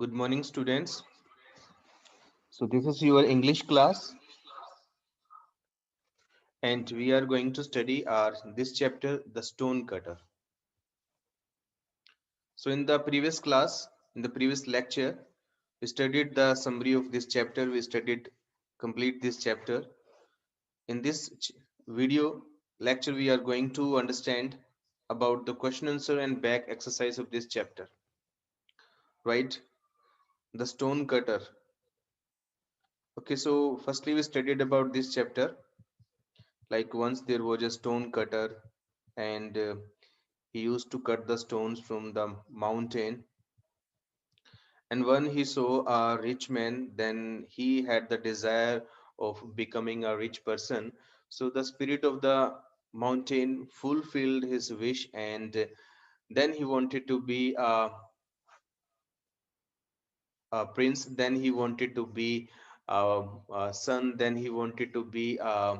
Good morning, students. So, this is your English class, and we are going to study our this chapter, the stone cutter. So, in the previous class, in the previous lecture, we studied the summary of this chapter. We studied complete this chapter. In this video lecture, we are going to understand about the question answer and back exercise of this chapter. Right? The stone cutter. Okay, so firstly, we studied about this chapter. Like once there was a stone cutter, and he used to cut the stones from the mountain. And when he saw a rich man, then he had the desire of becoming a rich person. So the spirit of the mountain fulfilled his wish, and then he wanted to be a prince. Then he wanted to be a sun. Then he wanted to be a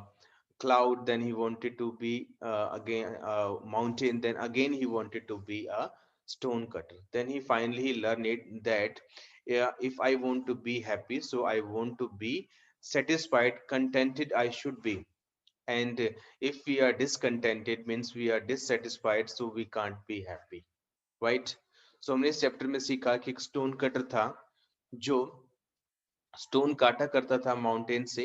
cloud. Then he wanted to be again a mountain. Then again he wanted to be a stone cutter. Then he finally learned it that, yeah, if I want to be happy, so I want to be satisfied, contented I should be. And if we are discontented, means we are dissatisfied, so we can't be happy, right? So हमने इस chapter में सीखा कि एक stone cutter था जो stone काटा करता था माउंटेन से।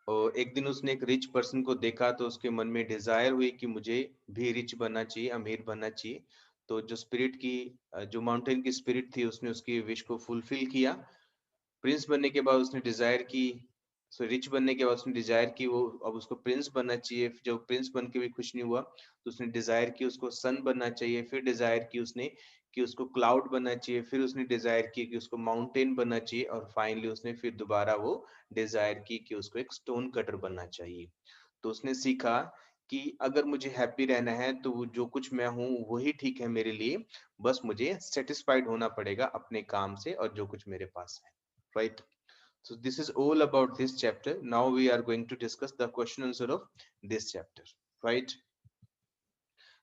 और एक दिन उसने एक रिच पर्सन को देखा, तो उसके मन में डिजायर हुई कि मुझे भी रिच बनना चाहिए, अमीर बनना चाहिए। तो जो स्पिरिट की जो माउंटेन की स्पिरिट थी, उसने उसकी विश को फुलफिल किया। प्रिंस बनने के बाद उसने डिजायर की, सो रिच बनने के बाद उसने डिजायर की वो अब उसको प्रिंस बनना चाहिए। जब प्रिंस बन के भी खुश नहीं हुआ, तो उसने डिजायर की उसको सन बनना चाहिए। फिर डिजायर की उसने कि उसको क्लाउड बनना चाहिए। फिर उसने डिजायर की कि उसको माउंटेन बनना चाहिए। और फाइनली उसने फिर दोबारा वो डिजायर की कि उसको एक स्टोन कटर बनना चाहिए। तो उसने सीखा कि अगर मुझे हैप्पी रहना है, तो जो कुछ मैं हूँ वही ठीक है मेरे लिए। बस मुझे सेटिस्फाइड होना पड़ेगा अपने काम से और जो कुछ मेरे पास है, right? So this is all about this chapter. Now we are going to discuss the question answer of this chapter, right?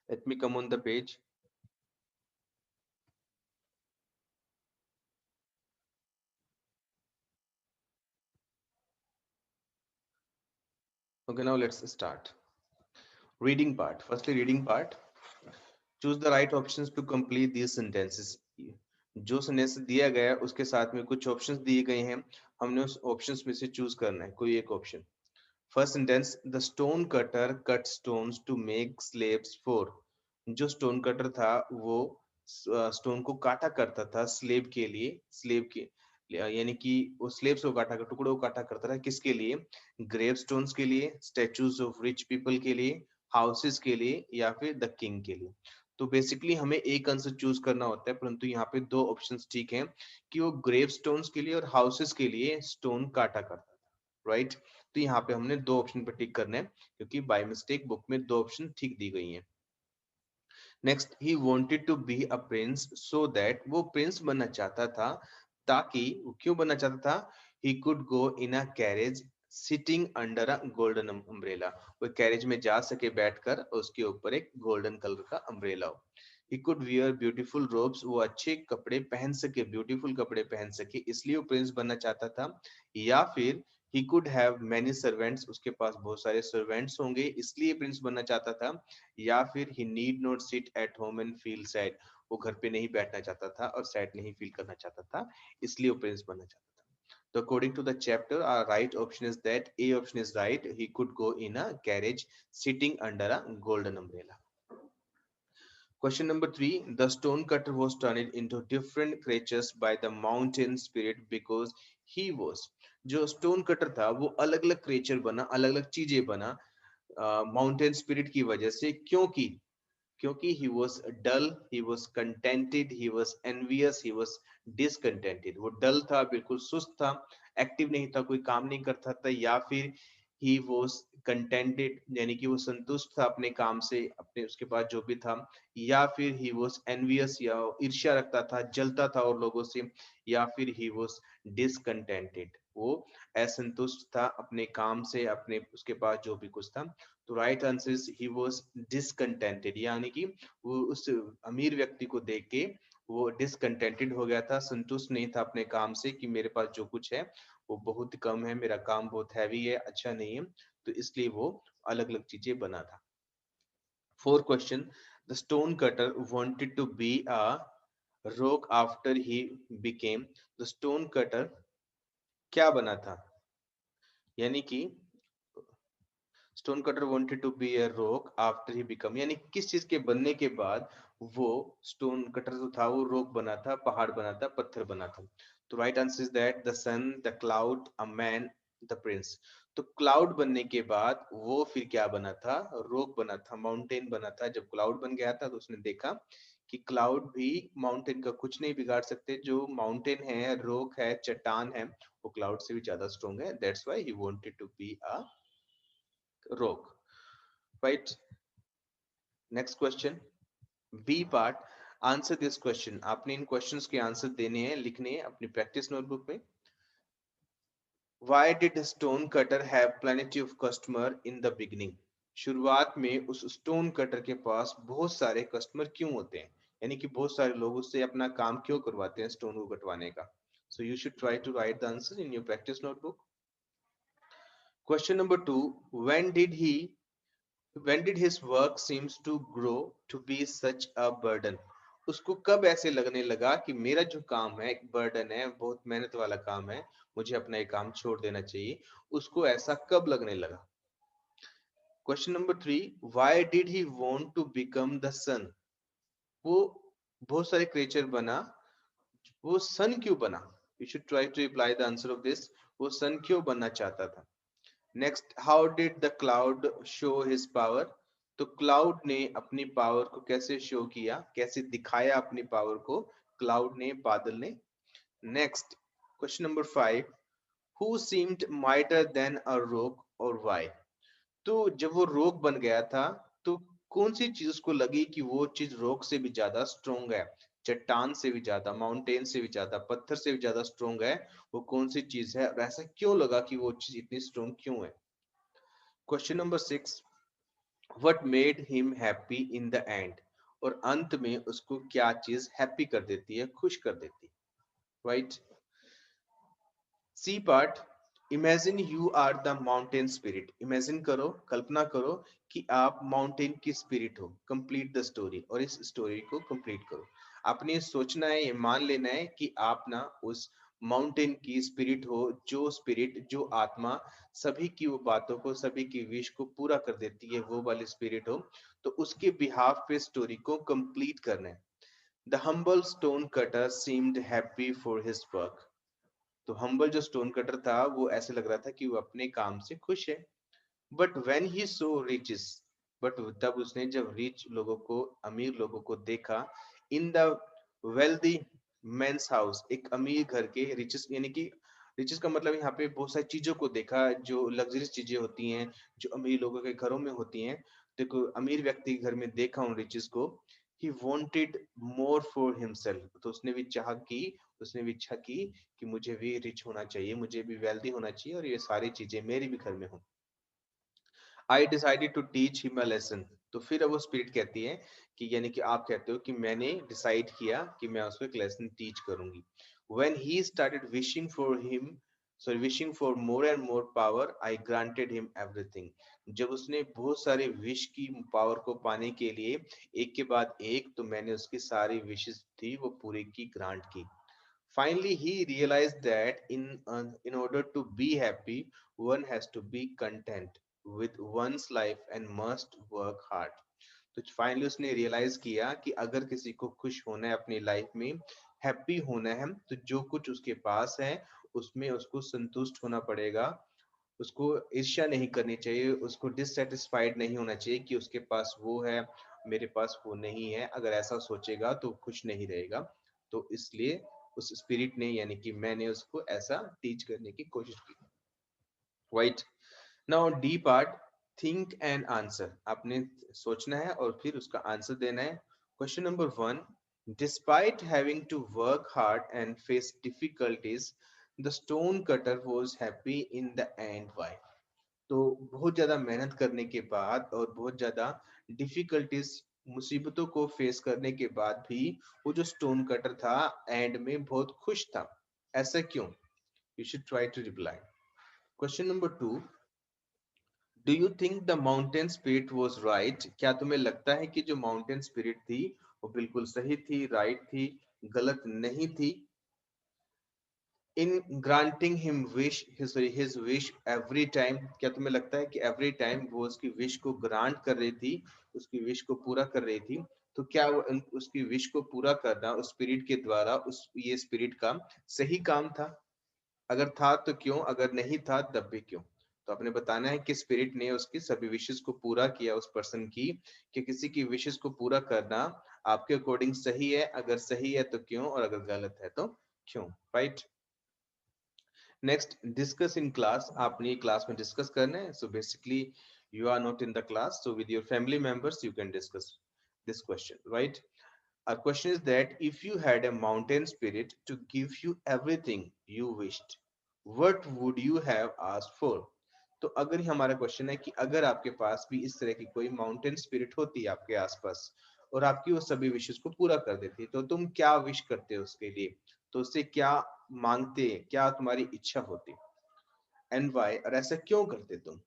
Let me come on the page. Okay, now let's start. Reading part. Firstly, reading part. Choose the right options to complete these sentences. जो sentence दिया गया है उसके साथ में कुछ options दिए गए हैं, हमने उस ऑप्शंस में से चूज करना है कोई एक option. First sentence, the stone cutter cut stones to make slabs for. जो स्टोन कटर था वो स्टोन को काटा करता था स्लेब के लिए। स्लेब के यानी कि वो स्लेब्स को काटा कर टुकड़ों को काटा करता था किसके लिए? ग्रेव स्टोन्स के लिए, स्टेचूज ऑफ रिच पीपल के लिए, हाउसेस के लिए, या फिर द किंग के लिए। तो बेसिकली हमें एक आंसर चूज करना होता है, परंतु यहाँ पे दो ऑप्शंस ठीक हैं कि वो ग्रेव स्टोन्स के लिए और हाउसेस के लिए स्टोन काटा करता था, राइट? तो यहाँ पे हमने दो ऑप्शन पे टिक करना है, क्योंकि बाय मिस्टेक बुक में दो ऑप्शन ठीक दी गई हैं। Next, he wanted to be a prince so that, वो प्रिंस बनना चाहता था ताकि, वो क्यों बनना चाहता था? He could go in a carriage sitting under a golden umbrella, वो कैरेज में जा सके बैठकर, उसके ऊपर एक गोल्डन कलर का अम्ब्रेला हो। He could wear beautiful ropes, वो अच्छे कपड़े पहन सके, ब्यूटीफुल कपड़े पहन सके, इसलिए वो प्रिंस बनना चाहता था। या फिर he could have many servants, उसके पास बहुत सारे सर्वेंट्स होंगे, इसलिए प्रिंस बनना चाहता था। या फिर he need not sit at home and feel sad, वो घर पे नहीं बैठना चाहता था और सैड नहीं फील करना चाहता था, इसलिए वो प्रिंस बनना चाहता था। तो according to the chapter, our right option is that A option is right, he could go in a carriage sitting under a golden umbrella. Question number 3. The stone cutter was turned into different creatures by the mountain spirit because he was, जो stone cutter था वो अलग अलग creature बना, अलग अलग चीजें बना माउंटेन स्पिरिट की वजह से। क्योंकि he was dull, he was contented, he was envious, he was discontented। वो डल था, बिल्कुल सुस्त था, एक्टिव नहीं था, कोई काम नहीं करता था। या फिर he was contented, यानी कि वो संतुष्ट था अपने काम से, अपने उसके पास जो भी था। या फिर he was envious, या ईर्ष्या रखता था, जलता था और लोगों से। या फिर he was discontented, वो असंतुष्ट था अपने काम से, अपने उसके पास जो भी कुछ था। तो right answer is he was discontented, यानी कि वो उस अमीर व्यक्ति को देख के वो डिसकंटेंटेड हो गया था, संतुष्ट नहीं था अपने काम से कि मेरे पास जो कुछ है वो बहुत कम है, मेरा काम बहुत हैवी है, अच्छा नहीं है, तो इसलिए वो अलग अलग चीजें बना था। Fourth question, the stone cutter wanted to be a rock after he became, the stone cutter क्या बना था, यानी कि stone cutter wanted to be a rock after he become, यानी किस चीज के बनने के बाद वो स्टोन कटर जो था वो रॉक बना था, पहाड़ बना था, पत्थर बना था। तो right answer is that the sun, the cloud, a man, the prince. तो क्लाउड बनने के बाद वो फिर क्या बना था, रॉक बना था, माउंटेन बना था। जब क्लाउड बन गया था तो उसने देखा कि क्लाउड भी माउंटेन का कुछ नहीं बिगाड़ सकते, जो माउंटेन है, रॉक है, चट्टान है, वो क्लाउड से भी ज्यादा स्ट्रॉन्ग है, that's why he wanted to be a rock. Right, next question, B part, answer this question. आपने इन क्वेश्चंस के आंसर देने हैं, लिखने हैं अपनी प्रैक्टिस नोटबुक में। Why did stone cutter have plenty of customer in the beginning? शुरुआत में उस स्टोन कटर के पास बहुत सारे कस्टमर क्यों होते हैं, यानी कि बहुत सारे लोग उससे अपना काम क्यों करवाते हैं स्टोन को कटवाने का। So you should try to write the answer in your practice notebook. Question number 2, when did he when did his work seems to grow to be such a burden? उसको कब ऐसे लगने लगा कि मेरा जो काम है एक बर्डन है, बहुत मेहनत वाला काम है, मुझे अपना ये काम छोड़ देना चाहिए, उसको ऐसा कब लगने लगा। Question number 3, why did he want to become the sun? वो बहुत सारे क्रिएचर बना, वो सन क्यों बना? You should try to reply the answer of this, वो सन क्यों बनना चाहता था। Next, how did the cloud show his power? तो क्लाउड ने अपनी पावर को कैसे शो किया, कैसे दिखाया अपनी पावर को क्लाउड ने, बादल ने। Next, question number 5, who seemed mightier than a rock और व्हाई? तो जब वो रॉक बन गया था तो कौन सी चीज उसको लगी कि वो चीज रॉक से भी ज्यादा स्ट्रोंग है, चट्टान से भी ज्यादा, माउंटेन से भी ज्यादा, पत्थर से भी ज्यादा स्ट्रोंग है, वो कौन सी चीज है और ऐसा क्यों लगा कि वो चीज इतनी स्ट्रोंग क्यों है। Question number 6, what made him happy in the and? और अंत में उसको क्या चीज हैप्पी कर देती है, खुश कर देती है। Right, C part, imagine you are the mountain spirit. Imagine करो, कल्पना करो कि आप माउंटेन की स्पिरिट हो। कंप्लीट द स्टोरी, और इस स्टोरी को कंप्लीट करो। आपने ये सोचना है, ये मान लेना है कि आप ना उस माउंटेन की स्पिरिट हो, जो स्पिरिट, जो आत्मा सभी की वो बातों को, सभी की विश को पूरा कर देती है, वो वाली स्पिरिट हो। तो उसके बिहाफ पे स्टोरी को कंप्लीट करना है। The humble stone cutter seemed happy for his work. तो हम्बल जो स्टोन कटर था वो ऐसे लग रहा था कि वो अपने काम से खुश है। But when he saw riches, but तब उसने जब रिच लोगों को, अमीर लोगों को देखा, in the wealthy men's house, एक अमीर घर के, रिचेस यानी कि रिचेस का मतलब यहाँ पे बहुत सारी चीजों को देखा, जो लग्जरियस चीजें होती हैं, जो अमीर लोगों के घरों में होती हैं। देखो, अमीर व्यक्ति के घर में देखा उन रिचेस को। ही wanted more for himself, तो उसने भी चाह की, उसने भी इच्छा की कि मुझे भी रिच होना चाहिए, मुझे भी वेल्दी होना चाहिए और ये सारी चीजें मेरे भी घर में हो। I decided to teach him a lesson. तो फिर अब वो स्पिरिट कहती है कि, यानी कि आप कहते हो कि मैंने डिसाइड किया कि मैं उसको एक लेसन टीच करूंगी। When he started wishing for him, sorry, wishing for more and more power, I granted him everything. जब उसने बहुत सारे विश की, पावर को पाने के लिए एक के बाद एक, तो मैंने उसकी सारी विशेस थी वो पूरी की, ग्रांट की। Finally, he realized that in order to be happy, one has to be content with one's life and must work hard. तो फाइनली उसने रियलाइज किया कि अगर किसी को खुश होना है अपनी लाइफ में, हैप्पी होना है, तो जो कुछ उसके पास है उसमें उसको संतुष्ट होना पड़ेगा। उसको ईर्ष्या नहीं करनी चाहिए, उसको डिससेटिस्फाइड नहीं होना चाहिए कि उसके पास वो है, मेरे पास वो नहीं है। अगर ऐसा सोचेगा तो खुश नहीं रहेगा। तो इसलिए उस स्पिरिट ने, यानी कि मैंने उसको ऐसा टीच करने की कोशिश की। Right, now D part, think and answer. आपने सोचना है और फिर उसका आंसर देना है। Question number 1, despite having to work hard and face difficulties, the stone cutter was happy in the end, why? तो बहुत ज्यादा मेहनत करने के बाद और बहुत ज्यादा डिफिकल्टीज मुसीबतों को फेस करने के बाद भी वो जो स्टोन कटर था एंड में बहुत खुश था, ऐसा क्यों? You should try to reply. Question number 2, do you think the mountain spirit was right? क्या तुम्हें लगता है कि जो माउंटेन स्पिरिट थी वो बिल्कुल सही थी, राइट थी, गलत नहीं थी? In granting him wish his wish every time, क्या तुम्हें लगता है कि एवरी टाइम वो उसकी विश को ग्रांट कर रही थी, उसकी विश को पूरा कर रही थी? तो क्या वो उसकी विश को पूरा करना उस स्पिरिट के द्वारा उस ये स्पिरिट का सही काम था? अगर था तो क्यों, अगर नहीं था तब भी क्यों? तो आपने बताना है कि स्पिरिट ने उसकी सभी विशेस को पूरा किया उस पर्सन की, कि किसी की विशेस को पूरा करना आपके अकॉर्डिंग सही है, अगर सही है तो क्यों, और अगर गलत है तो क्यों, right? Next, discuss in class. आपने क्लास में डिस्कस करना है, so basically you are not in the class, so with your family members you can discuss this question, right? Our question is that if you had a mountain spirit to give you everything you wished, what would you have asked for? तो अगर हमारा question है कि अगर आपके पास भी इस तरह की कोई माउंटेन स्पिरिट होती है आपके आसपास और आपकी वो सभी विशेस को पूरा कर देती, तो तुम क्या विश करते हो उसके लिए? तो उससे क्या मांगते, क्या तुम्हारी इच्छा होती, एंड वाई, और ऐसा क्यों करते तुम?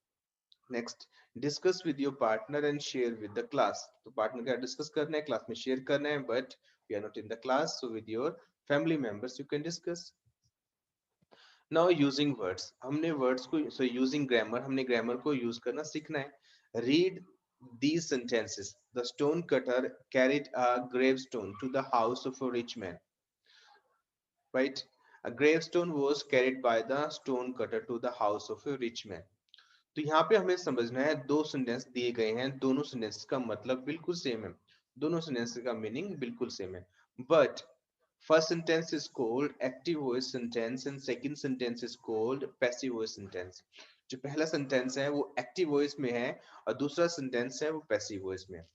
Next, discuss with your partner and share with the class. तो पार्टनर का डिस्कस करना है, क्लास में शेयर करना है, but we are not in the class, so with your family members you can discuss. Now using words, हमने words को, so using grammar, हमने ग्रामर को यूज करना सीखना है। Read these sentences. The stone cutter carried a gravestone to the house of a rich man, right? A gravestone was carried by the stone cutter to the house of a rich man. तो यहाँ पे हमें समझना है, दो sentence दिए गए हैं, दोनों सेंटेंस का मतलब बिल्कुल सेम है, दोनों सेंटेंस का मीनिंग बिल्कुल सेम है, but first sentence is called active voice sentence and second sentence is called passive voice sentence. जो पहला सेंटेंस है वो एक्टिव वॉइस में है और दूसरा सेंटेंस है वो पैसिव वॉइस में है।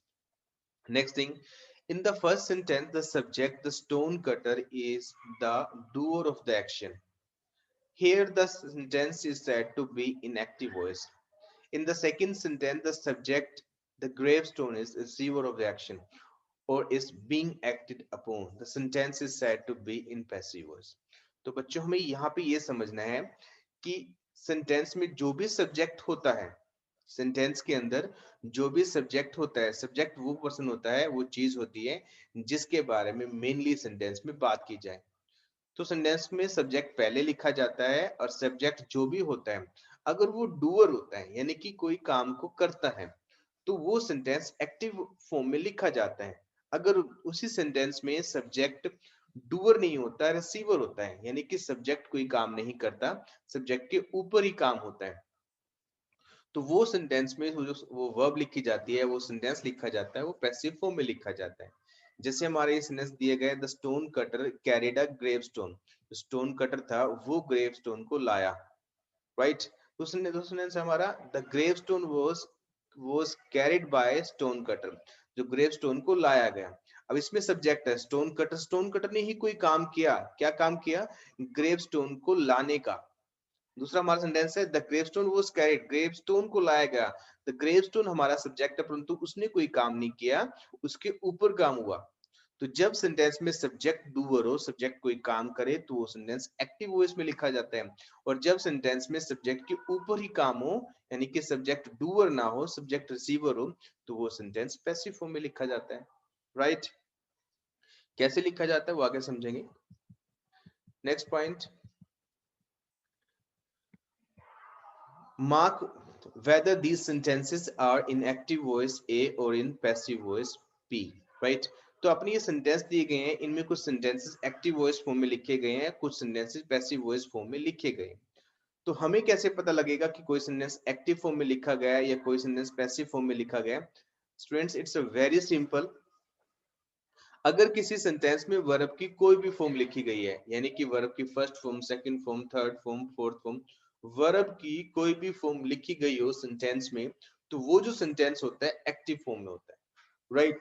Next thing, in the first sentence the subject, the stone cutter, is the doer of the action. Here the sentence is said to be in active voice. In the second sentence, the subject, the gravestone, is a receiver of the action or is being acted upon. The sentence is said to be in passive voice. तो बच्चों हमें यहाँ पे ये समझना है कि sentence में जो भी सब्जेक्ट होता है, सेंटेंस के अंदर जो भी सब्जेक्ट होता है, सब्जेक्ट वो पर्सन होता है, वो चीज होती है जिसके बारे में मेनली सेंटेंस में बात की जाए। तो सेंटेंस में सब्जेक्ट पहले लिखा जाता है और सब्जेक्ट जो भी होता है अगर वो डूअर होता है यानी कि कोई काम को करता है तो वो सेंटेंस एक्टिव फॉर्म में लिखा जाता है। अगर उसी सेंटेंस में सब्जेक्ट डूअर नहीं होता, रिसीवर होता है, यानी कि सब्जेक्ट कोई काम नहीं करता, सब्जेक्ट के ऊपर ही काम होता है, तो वो सेंटेंस में वो वर्ब लिखी जाती है, वो सेंटेंस लिखा जाता है, वो पैसिव फॉर्म में लिखा जाता है। जैसे हमारे ये सेंटेंस दिए गए, the stone cutter carried a gravestone, stone cutter था वो ग्रेवस्टोन को लाया, राइट? तो सेंटेंस हमारा the gravestone was carried by stone cutter, जो ग्रेवस्टोन को लाया गया। अब इसमें सब्जेक्ट है स्टोन कटर, स्टोन कटर ने ही कोई काम किया, क्या काम किया? ग्रेवस्टोन को लाने का। दूसरा हमारा सेंटेंस है the gravestone was carried, gravestone को लाया गया। द ग्रेवस्टोन हमारा सब्जेक्ट है परंतु उसने कोई काम नहीं किया, उसके ऊपर काम हुआ। तो जब सेंटेंस में सब्जेक्ट डूअर हो, सब्जेक्ट कोई काम करे, तो वो सेंटेंस एक्टिव वॉइस में लिखा जाता है। और जब सेंटेंस में सब्जेक्ट के ऊपर ही काम हो, यानी कि सब्जेक्ट डूअर ना हो, सब्जेक्ट रिसीवर हो, तो वो सेंटेंस पैसिव फॉर्म में लिखा जाता है, राइट? कैसे लिखा जाता है वो आगे समझेंगे। Next point, mark whether these sentences are in active voice A or in passive voice B, right? तो अपनी ये सेंटेंस दिए गए हैं, इनमें कुछ सेंटेंसेस एक्टिव वॉइस फॉर्म में लिखे गए हैं, कुछ सेंटेंसेस पैसिव वॉइस फॉर्म में लिखे गए हैं। तो हमें कैसे पता लगेगा कि कोई सेंटेंस एक्टिव फॉर्म में लिखा गया है या कोई सेंटेंस पैसिव फॉर्म में लिखा गया है? Students, it's a very simple. अगर किसी सेंटेंस में वर्ब की कोई भी फॉर्म लिखी गई है, यानी कि वर्ब की first form, second form, third form, fourth form, verb की कोई भी फॉर्म लिखी गई हो सेंटेंस में, तो वो जो सेंटेंस होता है एक्टिव फॉर्म में होता है, राइट?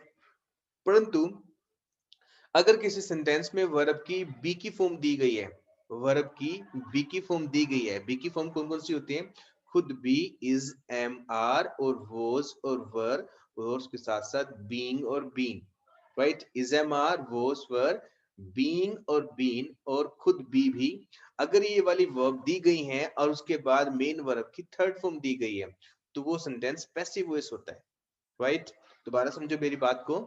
परंतु अगर किसी सेंटेंस में वर्ब की बी की फॉर्म दी गई है, वर्ब की बी की फॉर्म दी गई है, बी की फॉर्म कौन कौन सी होती है? खुद बी, इज, एम, आर और वॉज और वर, और उसके साथ साथ being और been, right? is am are was were being और been और खुद भी अगर ये वाली वर्ब दी गई हैं और उसके बाद मेन वर्ब की थर्ड फॉर्म दी गई है तो वो सेंटेंस पैसिव वॉइस होता है, राइट? दोबारा समझो मेरी बात को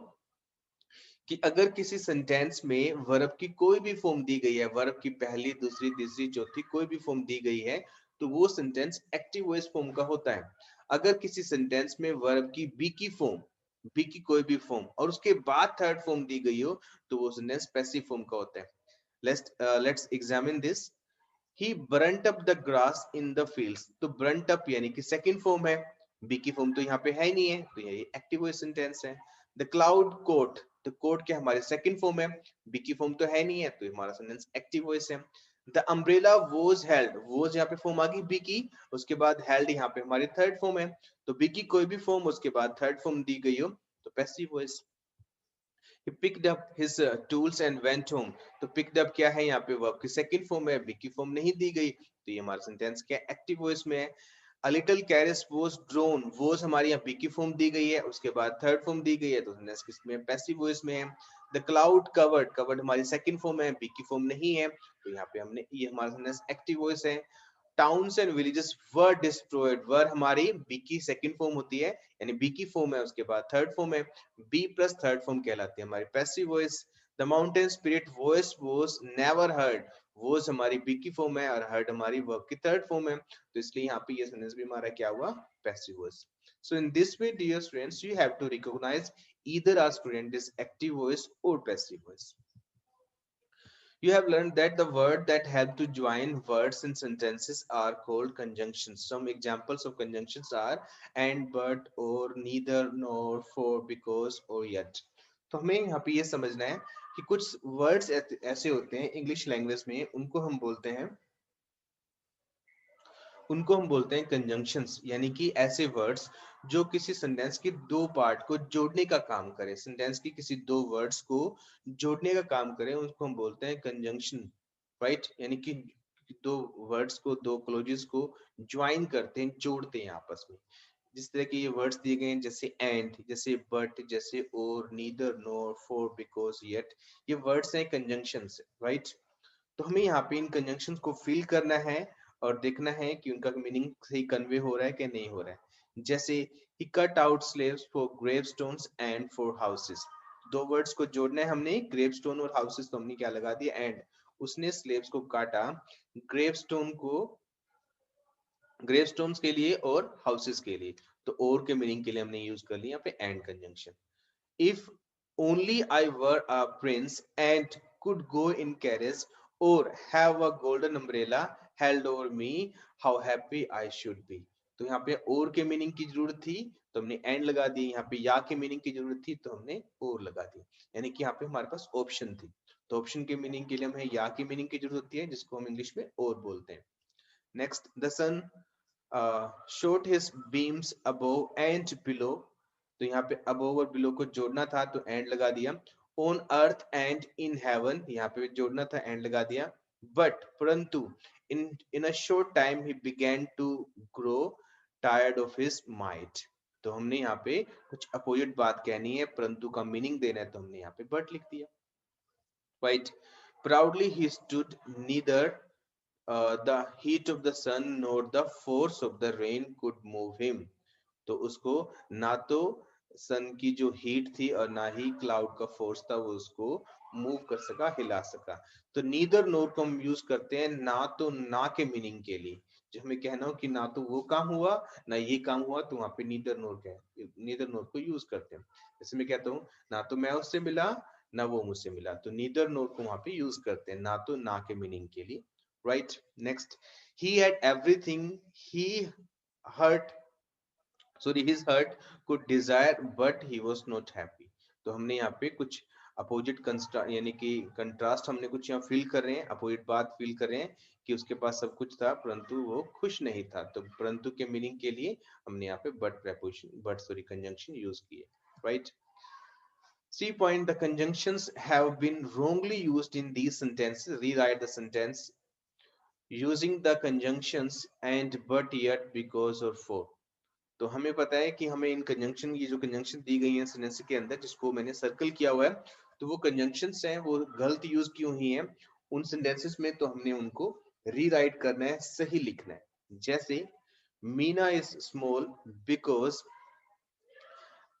कि अगर किसी सेंटेंस में वर्ब की कोई भी फॉर्म दी गई है, वर्ब की पहली, दूसरी, तीसरी, चौथी कोई भी फॉर्म दी गई है तो वो सेंटेंस एक्टिव वॉइस फॉर्म का होता है। अगर किसी सेंटेंस में वर्ब की बी की फॉर्म, बी की कोई भी फॉर्म और उसके बाद थर्ड फॉर्म दी गई हो तो वो सेंटेंस पैसिव फॉर्म का होता है। Let's examine this. He burnt up the grass in the fields। तो burnt up यानी कि सेकंड फॉर्म है, बी की फॉर्म तो यहाँ पे है ही नहीं है तो ये एक्टिव वॉइस सेंटेंस है। द क्लाउड कोट, तो कोट क्या हमारे सेकंड फॉर्म है, बी की फॉर्म तो है नहीं है तो हमारा सेंटेंस एक्टिव वॉइस है। The umbrella was held, was यहाँ पे फॉर्म आ गई बी की, उसके बाद हेल्ड यहाँ पे हमारी थर्ड फॉर्म है तो बी की कोई भी फॉर्म उसके बाद थर्ड फॉर्म दी गई हो तो passive voice. He picked up his tools and went home। तो picked up क्या है यहाँ पे वर्ब की सेकंड फॉर्म है, बी की फॉर्म नहीं दी गई तो ये हमारा सेंटेंस क्या एक्टिव वॉइस में है। A little carriage was drawn, was हमारी यहाँ बी की फॉर्म दी गई है उसके बाद थर्ड फॉर्म दी गई है तो सेंटेंस किसमें पैसिव वॉइस में है। द क्लाउड कवर्ड, कवर्ड हमारी सेकंड फॉर्म है, बी की फॉर्म नहीं है तो यहाँ पे हमने ये हमारा सेंटेंस एक्टिव वॉइस है। Towns and villages were destroyed, were हमारी बी की सेकंड फॉर्म होती है यानी बी की फॉर्म है उसके बाद थर्ड फॉर्म है, बी प्लस थर्ड फॉर्म कहलाती है हमारी passive voice. The mountain spirit voice was never heard, was हमारी बी की फॉर्म है और हर्ड हमारी वर्ब की थर्ड फॉर्म है तो इसलिए यहाँ पे ये सेंटेंस भी हमारा क्या हुआ passive voice. So in this way dear students you have to recognise either our student is active voice or passive voice। You have learned that the word that help to join words in sentences are called conjunctions। Some examples of conjunctions are and, but, or, neither, nor, for, because, or yet। तो हमें यहाँ पे ये समझना है कि कुछ words ऐसे होते हैं इंग्लिश लैंग्वेज में उनको हम बोलते हैं कंजंक्शंस, यानी कि ऐसे वर्ड्स जो किसी सेंटेंस के दो पार्ट को जोड़ने का काम करे, सेंटेंस की किसी दो वर्ड्स को जोड़ने का काम करे उसको हम बोलते हैं कंजंक्शन, राइट? यानी कि दो वर्ड्स को, दो क्लोजेस को ज्वाइन करते हैं, जोड़ते हैं आपस में। जिस तरह के ये वर्ड्स दिए गए हैं जैसे एंड, जैसे बट, जैसे और, neither, nor, for, because, yet, ये वर्ड्स हैं कंजंक्शंस, राइट? तो हमें यहाँ पे इन कंजंक्शंस को फिल करना है और देखना है कि उनका मीनिंग सही कन्वे हो रहा है कि नहीं हो रहा है। जैसे ही cut out slaves for gravestones and for houses, दो वर्ड्स को जोड़ना है हमने, ग्रेवस्टोन और हाउसेस, तो हमने क्या लगा दिया एंड। उसने स्लेव्स को काटा ग्रेवस्टोन को, ग्रेवस्टोन्स के लिए और हाउसेस के लिए, तो और के मीनिंग के लिए हमने यूज कर लिया यहाँ पे and conjunction. If only I were a prince and could go in carriage or have a golden umbrella held over me, how happy I should be। तो यहाँ पे और के मीनिंग की जरूरत थी तो हमने एंड लगा दी, यहाँ पे या के मीनिंग की जरूरत थी तो हमने और लगा दी, यानी कि यहाँ पे हमारे पास ऑप्शन थी तो ऑप्शन के मीनिंग के लिए हमें या की मीनिंग की जरूरत होती है जिसको हम इंग्लिश में और बोलते हैं। Next, the sun showed his beams above and below, तो यहाँ पे above और below को जोड़ना था तो and लगा दिया। on earth and in heaven, यहाँ पे जोड़ना था and लगा दिया। but परंतु in a short time he began to grow tired of his might, तो हमने यहाँ पे कुछ अपोजिट बात कहनी है, परंतु का मीनिंग देना है तो हमने यहाँ पे but लिख दिया, right? proudly he stood, neither the heat of the sun nor the force of the rain could move him, तो उसको ना तो सन की जो हीट थी और ना ही क्लाउड का फोर्स था वो उसको मूव कर सका, हिला सका। तो नीदर नोर को हम यूज करते हैं ना तो ना के मीनिंग के लिए, जो हमें कहना हो कि ना तो वो काम हुआ ना ये काम हुआ तो वहां पे नीदर नोर का, नीदर नोर को यूज करते हैं। जैसे मैं कहता हूँ ना तो मैं उससे मिला ना वो मुझसे मिला, तो नीदर नोर को वहां पे यूज करते हैं ना तो ना के मीनिंग के लिए, right? Next, he had everything he hurt, sorry, his heart could desire but he was not happy। तो हमने यहाँ पे कुछ अपोजिट यानी कि कंट्रास्ट हमने कुछ यहाँ फील कर रहे हैं, अपोजिट बात फील कर रहे हैं कि उसके पास सब कुछ था परंतु वो खुश नहीं था, तो परंतु के मीनिंग के लिए हमने यहाँ पे but preposition, but sorry conjunction use किए, right? C point, the conjunctions have been wrongly used in these sentences, rewrite the sentence using the conjunctions and, but, yet, because, or for। तो हमें पता है कि हमें इन कंजंक्शन, ये जो conjunction दी गई है सेंटेंस के अंदर जिसको मैंने सर्कल किया हुआ है, तो वो कंजंक्शंस हैं वो गलत यूज की हुई हैं उन सेंटेंसेस में, तो हमने उनको रीराइट करना है, सही लिखना है। जैसे Meena is small because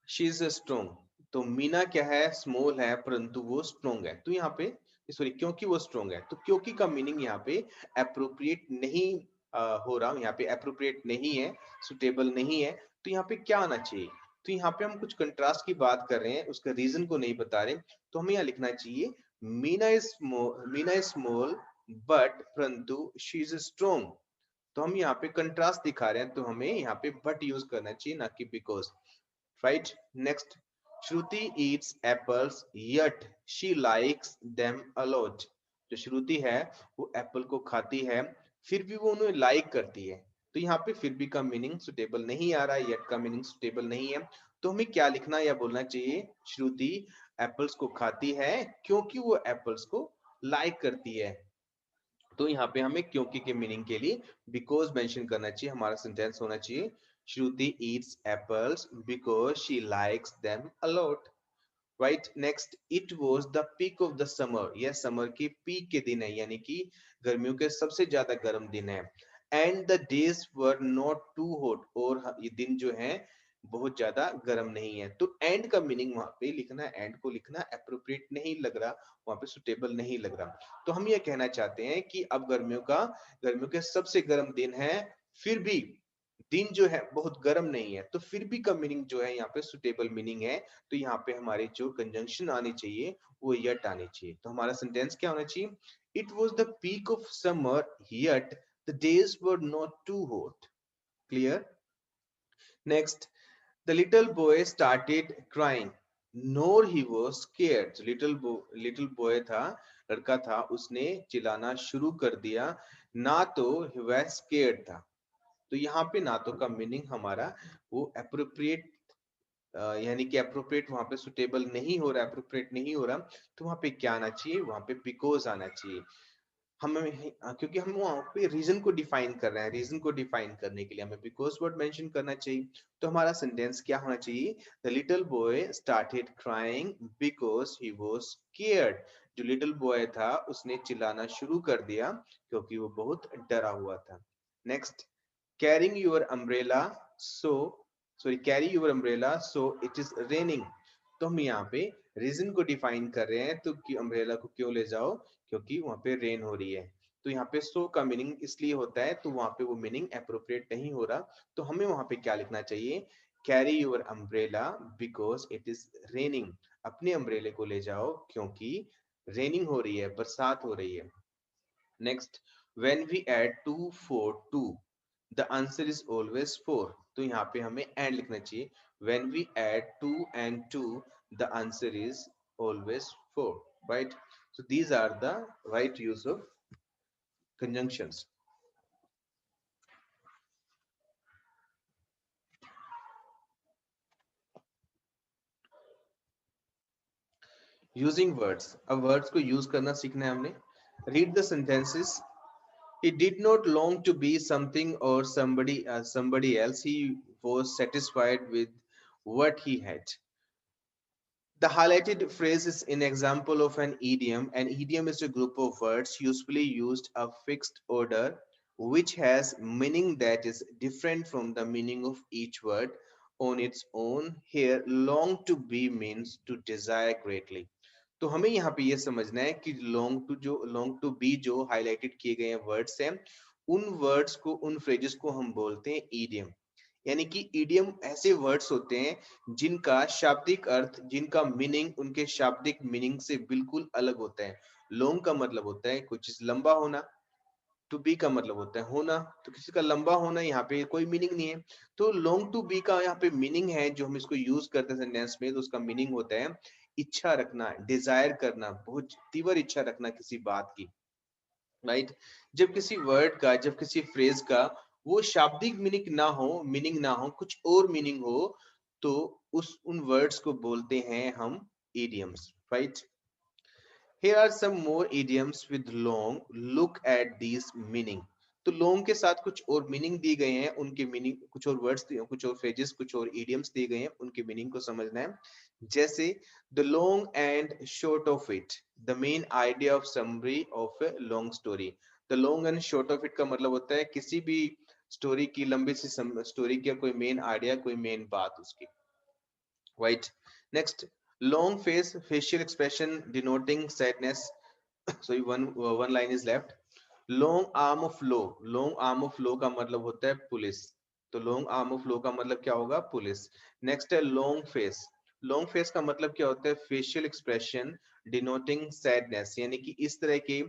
she is strong. तो मीना क्या है, स्मॉल है परंतु वो स्ट्रोंग है। तो यहाँ पे सॉरी, क्योंकि वो स्ट्रोंग है, तो क्योंकि का मीनिंग यहाँ पे अप्रोप्रिएट नहीं हो रहा, यहाँ पे अप्रोप्रिएट नहीं है, सुटेबल नहीं है। तो यहाँ पे क्या आना चाहिए, तो यहाँ पे हम कुछ कंट्रास्ट की बात कर रहे हैं, उसका रीजन को नहीं बता रहे, तो हमें यहाँ लिखना चाहिए मीना इज स्मॉल बट परंतु शी इज स्ट्रोंग। तो हम यहाँ पे कंट्रास्ट दिखा रहे हैं, तो हमें यहाँ पे बट यूज करना चाहिए, ना कि because. Right, next, Shruti eats apples yet she likes them a lot. जो श्रुति है वो एप्पल को खाती है, फिर भी वो उन्हें लाइक करती है। तो यहाँ पे फिर भी का मीनिंग सुटेबल नहीं आ रहा है, यट का मीनिंग सुटेबल नहीं है। तो हमें क्या लिखना या बोलना चाहिए, श्रुति एप्पल्स को खाती है क्योंकि वो एप्पल्स को लाइक करती है। तो यहाँ पे हमें क्योंकि के मीनिंग के लिए बिकॉज मेंशन करना चाहिए, हमारा सेंटेंस होना चाहिए Shruti eats apples because she likes them a lot. Right, next, it was the peak of the summer. यह समर की पीक के दिन है, यानी कि गर्मियों के सबसे ज्यादा गर्म दिन है। And the days were not too hot, और ये दिन जो है बहुत ज्यादा गर्म नहीं है। तो एंड का मीनिंग वहां पे लिखना, एंड को लिखना अप्रोप्रिएट नहीं लग रहा, वहां पे सुटेबल नहीं लग रहा। तो हम ये कहना चाहते हैं कि अब गर्मियों के सबसे गर्म दिन है, फिर भी दिन जो है बहुत गर्म नहीं है, तो फिर भी का मीनिंग जो है यहाँ पे सुटेबल मीनिंग है। तो यहाँ पे हमारी जो कंजंक्शन आनी चाहिए वो यट आनी चाहिए। तो हमारा सेंटेंस क्या होना चाहिए, it was the peak of summer yet the days were not too hot. Clear, next, the little boy started crying nor he was scared. Little boy था, लड़का था, उसने चिल्लाना शुरू कर दिया, ना तो ही वाज स्केयर्ड था। तो यहाँ पे ना तो का मीनिंग हमारा वो अप्रोप्रिएट, यानी कि अप्रोप्रिएट वहां पे सुटेबल नहीं हो रहा, अप्रोप्रिएट नहीं हो रहा। तो वहां पे क्या आना चाहिए, वहां पे बिकॉज आना चाहिए। हमें क्योंकि हम वहां पे रीजन को डिफाइन कर रहे हैं, रीजन को डिफाइन करने के लिए हमें बिकॉज वर्ड मेंशन करना चाहिए। तो हमारा सेंटेंस क्या होना चाहिए, the little boy started crying because he was scared. जो लिटिल बॉय था उसने चिल्लाना शुरू कर दिया क्योंकि वो बहुत डरा हुआ था। Next, carrying your umbrella so carry your umbrella so it is raining। तो हम यहाँ पे रीजन को डिफाइन कर रहे हैं, तो कि अम्ब्रेला को क्यों ले जाओ, क्योंकि वहां पे रेन हो रही है। तो यहाँ पे सो का मीनिंग इसलिए होता है, तो वहां पे वो मीनिंग अप्रोप्रिएट नहीं हो रहा। तो हमें वहां पे क्या लिखना चाहिए, carry your umbrella because it is raining. अपने अम्ब्रेले को ले जाओ क्योंकि रेनिंग हो रही है, बरसात हो रही है। Next, when we add 2 4 2 the answer is always 4। तो यहाँ पे हमें एंड लिखना चाहिए, when we add 2 and 2 the answer is always 4। Right, so these are the right use of conjunctions. Using words, अब words को use करना सीखना है हमने। Read the sentences. He did not long to be something or somebody else. He was satisfied with what he had. The highlighted phrase is an example of an idiom. An idiom is a group of words usually used a fixed order which has meaning that is different from the meaning of each word on its own. Here, long to be means to desire greatly. तो हमें यहाँ पे ये समझना है कि long to be जो highlighted किए गए हैं वर्ड्स हैं, उन वर्ड्स को, उन फ्रेजेस को हम बोलते हैं ईडियम। यानी कि ईडियम ऐसे वर्ड्स होते हैं जिनका शाब्दिक अर्थ, जिनका मीनिंग उनके शाब्दिक मीनिंग से बिल्कुल अलग होता है। लॉन्ग का मतलब होता है कोई चीज लंबा होना, टू बी का मतलब होता है होना, तो किसी का लंबा होना यहाँ पे कोई मीनिंग नहीं है। तो लॉन्ग टू बी का यहाँ पे मीनिंग है, जो हम इसको यूज करते हैं सेंटेंस में, तो उसका मीनिंग होता है इच्छा रखना, डिजायर करना, बहुत तीव्र इच्छा रखना किसी बात की। राइट, जब किसी वर्ड का, जब किसी फ्रेज का वो शाब्दिक मीनिंग ना हो, कुछ और मीनिंग हो, तो उन वर्ड्स को बोलते हैं हम idioms। Right, here are some more idioms with long, look at these meaning। तो लॉन्ग के साथ कुछ और मीनिंग दिए गए हैं, उनके मीनिंग, कुछ और वर्ड्स, कुछ और फ्रेजेस, कुछ और इडियम्स दिए गए हैं, उनके मीनिंग को समझना है। जैसे the long and short of it, the main idea of summary of a long story. The long and short of it का मतलब होता है किसी भी स्टोरी की, लंबी सी स्टोरी की कोई मेन आइडिया, कोई मेन बात उसकी, right. Next, long face, facial expression denoting sadness. So one line is left. Long arm of law, long arm of law का मतलब होता है पुलिस, तो लॉन्ग आर्म ऑफ लॉ का मतलब क्या होगा, पुलिस। नेक्स्ट है लॉन्ग फेस, लॉन्ग फेस का मतलब क्या होता है, फेशियल एक्सप्रेशन डिनोटिंग सैडनेस, यानी कि इस तरह के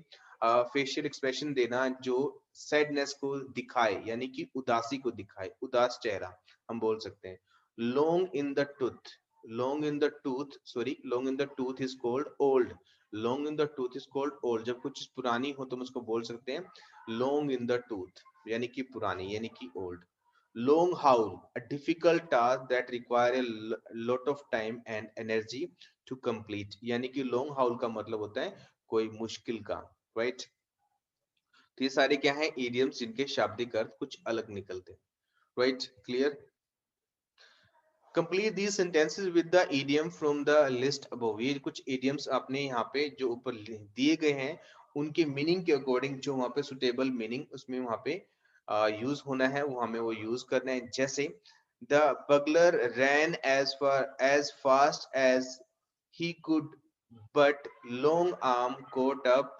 फेशियल एक्सप्रेशन देना जो सैडनेस को दिखाए, यानी कि उदासी को दिखाए, उदास चेहरा हम बोल सकते हैं। Long in the tooth, long in the tooth, sorry, long in the tooth is called old, long in the tooth is called old. जब कुछ पुरानी हो तो हम उसको बोल सकते हैं लॉन्ग इन द टूथ, यानी कि पुरानी, यानी कि old. Long haul, a difficult task that require a lot of time and energy to complete, यानी कि लॉन्ग हाउल का मतलब होता है कोई मुश्किल काम, राइट। तो ये सारे क्या है, इडियम्स जिनके शाब्दिक अर्थ कुछ अलग निकलते हैं, right, clear. Complete these sentences with the idiom from the list above. ये कुछ इडियम्स आपने यहाँ पे जो ऊपर दिए गए हैं उनके मीनिंग के अकॉर्डिंग, जो वहाँ पे सुटेबल मीनिंग उसमें वहाँ पे यूज होना है, वो हमें वो यूज करना है। जैसे the burglar ran as fast as he could but long arm caught up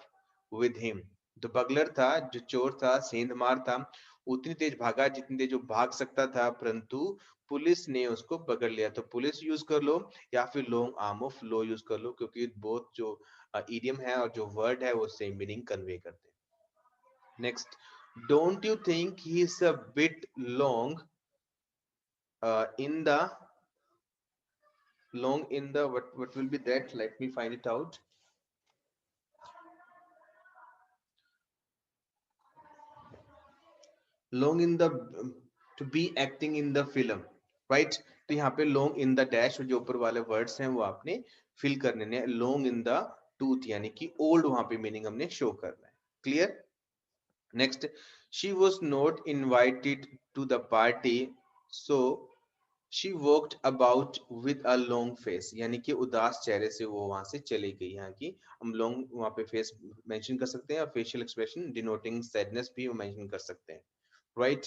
with him। जो बगलर था, जो चोर था, सेंधमार था, उतनी तेज भागा जितनी तेज वो भाग सकता था, परंतु पुलिस ने उसको पकड़ लिया। तो पुलिस यूज कर लो या फिर long arm of law use कर लो, क्योंकि बहुत जो इडियम है और जो वर्ड है वो सेम मीनिंग कन्वे करते हैं। Next, don't you think he is a bit long in the, long in the, what will be that, let me find it out। long in the, to be acting in the film, right। तो यहाँ पे long in the dash जो ऊपर वाले words हैं वो आपने fill करने हैं। long in the tooth यानी कि old, वहां पे मीनिंग हमने शो करना है, clear. Next, she was not invited to the party, so she walked about with a long face, यानी कि उदास चेहरे से वो वहां से चली गई। यहाँ की हम long वहां पे फेस मेंशन कर सकते हैं, और फेशियल एक्सप्रेशन डिनोटिंग सैडनेस भी मेंशन कर सकते हैं, right.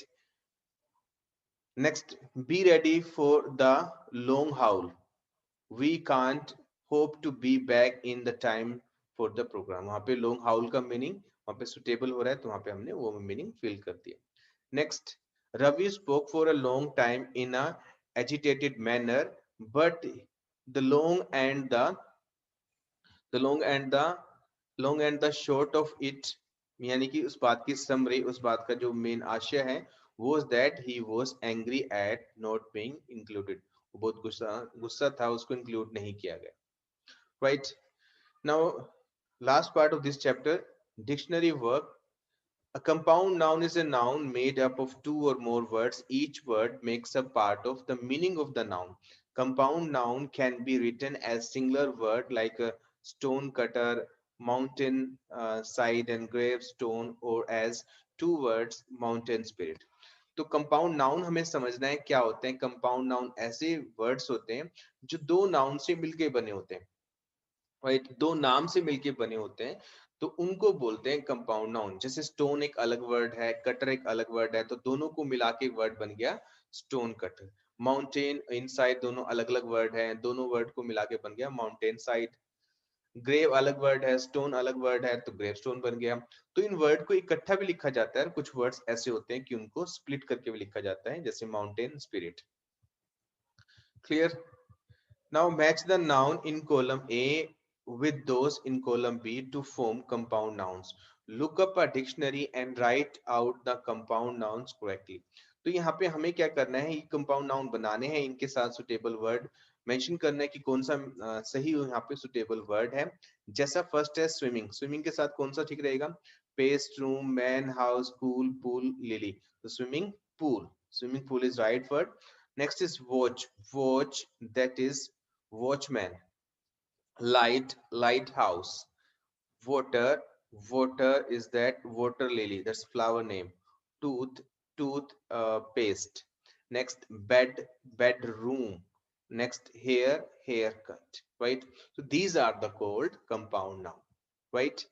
Next, be ready for the long haul, we can't hope to be back in the time for the programme. वहां पे लॉन्ग हाउल का मीनिंग वहां पे सुटेबल हो रहा है, तो वहां पे हमने वो मीनिंग फिल कर दिया। Next, Ravi spoke for a long time in a agitated manner, but the long and the long and the long and the short of it, यानी कि उस बात की समरी, उस बात का जो मेन आशय है, was that he was angry at not being included। वो बहुत गुस्सा गुस्सा था, उसको इंक्लूड नहीं किया गया, right। Now last part of this chapter, dictionary work। A compound noun is a noun made up of two or more words. Each word makes up part of the meaning of the noun. Compound noun can be written as singular word like a stone cutter, mountain side and gravestone, or as two words mountain spirit। तो compound noun हमें समझना है क्या होते हैं। Compound noun ऐसे words होते हैं जो दो नाउन से मिलके बने होते हैं, राइट, दो नाम से मिलके बने होते हैं, तो उनको बोलते हैं कंपाउंड नाउन। जैसे स्टोन एक अलग वर्ड है, कटर एक अलग वर्ड है, तो दोनों को मिला के वर्ड बन गया स्टोन कटर। माउंटेन, इनसाइड, दोनों अलग अलग वर्ड हैं, दोनों वर्ड को मिला के बन गया माउंटेन साइड। ग्रेव अलग वर्ड है, स्टोन अलग वर्ड है, तो ग्रेव स्टोन बन गया। तो इन वर्ड को इकट्ठा भी लिखा जाता है, कुछ वर्ड्स ऐसे होते हैं कि उनको स्प्लिट करके भी लिखा जाता है, जैसे mountain spirit, clear. Now match the noun in column A with those in column B to form compound nouns. Look up a dictionary and write out the compound nouns correctly. तो यहाँ पे हमें क्या करना है, ये कंपाउंड नाउन बनाने हैं, इनके साथ सुटेबल वर्ड मेंशन करना है कि कौन सा सही यहाँ पे सुटेबल वर्ड है। जैसा फर्स्ट है स्विमिंग, स्विमिंग के साथ कौन सा ठीक रहेगा, paste, room, man, house, cool, pool, lily. तो swimming pool is right word. Next is watch, watch that is watchman, light, lighthouse, water, Water is that water lily. That's flower name. Tooth, tooth paste. Next, bed, bedroom. Next, hair, haircut. Right. So these are the called compound noun. Right.